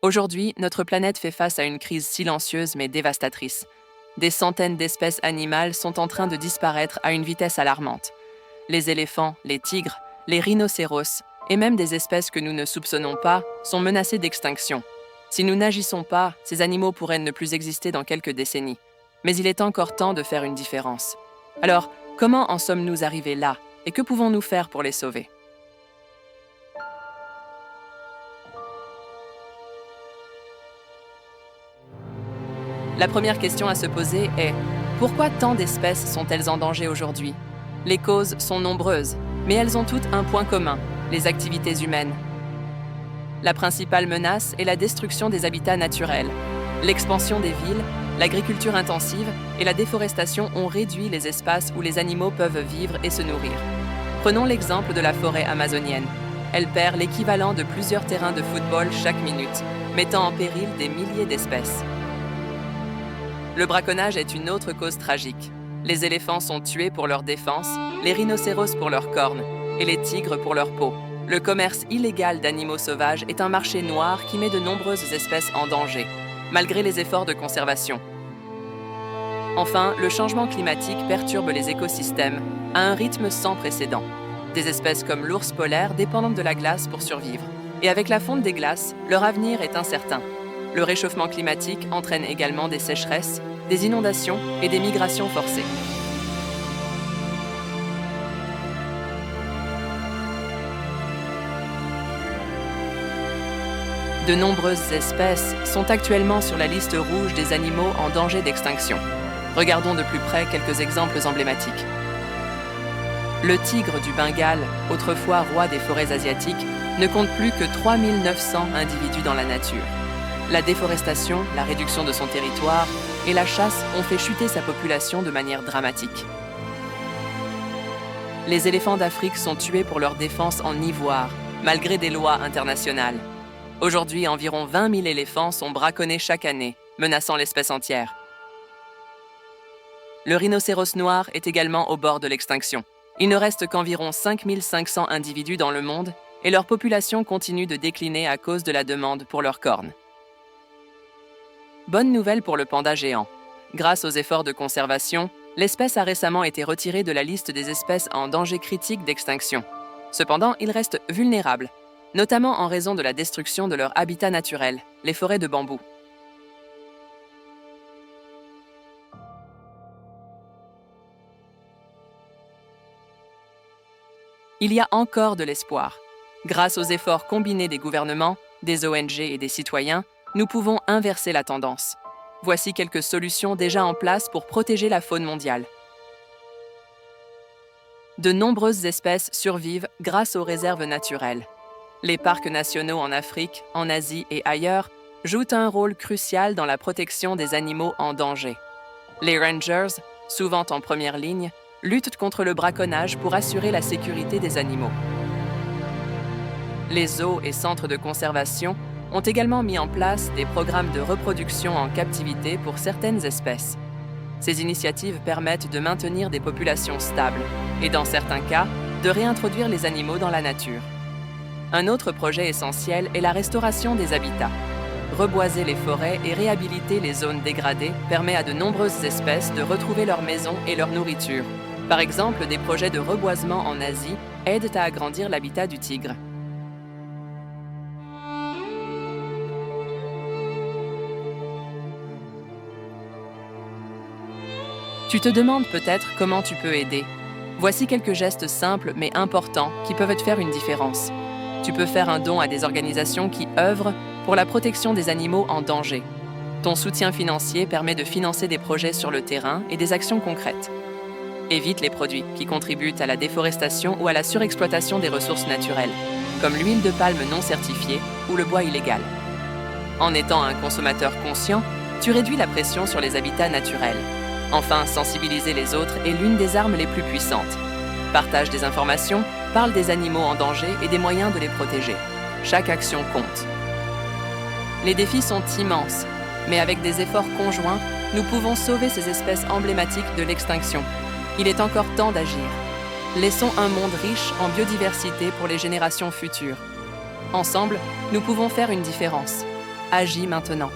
Aujourd'hui, notre planète fait face à une crise silencieuse mais dévastatrice. Des centaines d'espèces animales sont en train de disparaître à une vitesse alarmante. Les éléphants, les tigres, les rhinocéros et même des espèces que nous ne soupçonnons pas sont menacés d'extinction. Si nous n'agissons pas, ces animaux pourraient ne plus exister dans quelques décennies. Mais il est encore temps de faire une différence. Alors, comment en sommes-nous arrivés là et que pouvons-nous faire pour les sauver ? La première question à se poser est pourquoi tant d'espèces sont-elles en danger aujourd'hui ? Les causes sont nombreuses, mais elles ont toutes un point commun, les activités humaines. La principale menace est la destruction des habitats naturels. L'expansion des villes, l'agriculture intensive et la déforestation ont réduit les espaces où les animaux peuvent vivre et se nourrir. Prenons l'exemple de la forêt amazonienne. Elle perd l'équivalent de plusieurs terrains de football chaque minute, mettant en péril des milliers d'espèces. Le braconnage est une autre cause tragique. Les éléphants sont tués pour leur défense, les rhinocéros pour leurs cornes et les tigres pour leur peau. Le commerce illégal d'animaux sauvages est un marché noir qui met de nombreuses espèces en danger, malgré les efforts de conservation. Enfin, le changement climatique perturbe les écosystèmes à un rythme sans précédent. Des espèces comme l'ours polaire dépendent de la glace pour survivre. Et avec la fonte des glaces, leur avenir est incertain. Le réchauffement climatique entraîne également des sécheresses, des inondations et des migrations forcées. De nombreuses espèces sont actuellement sur la liste rouge des animaux en danger d'extinction. Regardons de plus près quelques exemples emblématiques. Le tigre du Bengale, autrefois roi des forêts asiatiques, ne compte plus que 3900 individus dans la nature. La déforestation, la réduction de son territoire et la chasse ont fait chuter sa population de manière dramatique. Les éléphants d'Afrique sont tués pour leur défense en ivoire, malgré des lois internationales. Aujourd'hui, environ 20 000 éléphants sont braconnés chaque année, menaçant l'espèce entière. Le rhinocéros noir est également au bord de l'extinction. Il ne reste qu'environ 5 500 individus dans le monde et leur population continue de décliner à cause de la demande pour leurs cornes. Bonne nouvelle pour le panda géant. Grâce aux efforts de conservation, l'espèce a récemment été retirée de la liste des espèces en danger critique d'extinction. Cependant, il reste vulnérable, notamment en raison de la destruction de leur habitat naturel, les forêts de bambou. Il y a encore de l'espoir. Grâce aux efforts combinés des gouvernements, des ONG et des citoyens, nous pouvons inverser la tendance. Voici quelques solutions déjà en place pour protéger la faune mondiale. De nombreuses espèces survivent grâce aux réserves naturelles. Les parcs nationaux en Afrique, en Asie et ailleurs jouent un rôle crucial dans la protection des animaux en danger. Les rangers, souvent en première ligne, luttent contre le braconnage pour assurer la sécurité des animaux. Les zoos et centres de conservation ont également mis en place des programmes de reproduction en captivité pour certaines espèces. Ces initiatives permettent de maintenir des populations stables et, dans certains cas, de réintroduire les animaux dans la nature. Un autre projet essentiel est la restauration des habitats. Reboiser les forêts et réhabiliter les zones dégradées permet à de nombreuses espèces de retrouver leur maison et leur nourriture. Par exemple, des projets de reboisement en Asie aident à agrandir l'habitat du tigre. Tu te demandes peut-être comment tu peux aider. Voici quelques gestes simples mais importants qui peuvent te faire une différence. Tu peux faire un don à des organisations qui œuvrent pour la protection des animaux en danger. Ton soutien financier permet de financer des projets sur le terrain et des actions concrètes. Évite les produits qui contribuent à la déforestation ou à la surexploitation des ressources naturelles, comme l'huile de palme non certifiée ou le bois illégal. En étant un consommateur conscient, tu réduis la pression sur les habitats naturels. Enfin, sensibiliser les autres est l'une des armes les plus puissantes. Partage des informations, parle des animaux en danger et des moyens de les protéger. Chaque action compte. Les défis sont immenses, mais avec des efforts conjoints, nous pouvons sauver ces espèces emblématiques de l'extinction. Il est encore temps d'agir. Laissons un monde riche en biodiversité pour les générations futures. Ensemble, nous pouvons faire une différence. Agis maintenant.